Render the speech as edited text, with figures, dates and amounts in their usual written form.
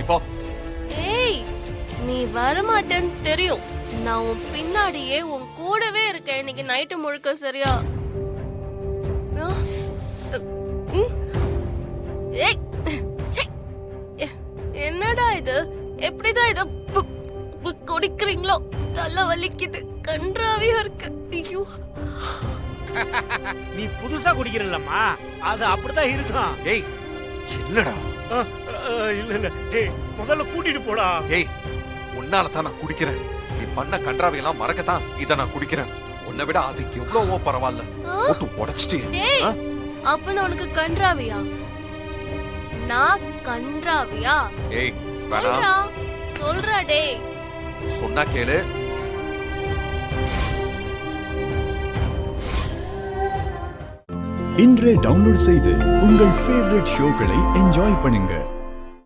போ. ஏய், நீ வரமாட்டேன்னு தெரியும். நான் உன் பின்னாடியே உன் கூடவே இருக்கேன் இன்னைக்கு நைட்டு முழுக்க, சரியா? ஏய், சீ. என்னடா இது? எப்படிதான் இத குடிக்கிறீங்களோ? தலை வலிக்குது, கன்றாவியா இருக்கு. ஐயோ, நீ புதுசா குடிக்கிறல்லம்மா, அது அப்படிதான் இருக்கும். ஏய் என்னடா? இல்ல இல்ல, டேய் முதல்ல கூட்டிட்டு போடா. ஏய் உன்னால தான் நான் குடிக்கிறேன். நீ பண்ண கன்றாவையெல்லாம் மறக்கத்தான் இத நான் குடிக்கிறேன். உன்னை விட அது எவ்வளவோ பரவாயில்ல. போட்டு உடைச்சிட்டே. டேய், அப்ப உனக்கு கன்றாவியா? நான் கன்றாவியா? ஏய் சொல்றா, வேணாம். சொல்றா டேய். சொன்னா கேளு. இன்றே டவுன்லோட் செய்து உங்கள் ஃபேவரட் ஷோக்களை என்ஜாய் பண்ணுங்க.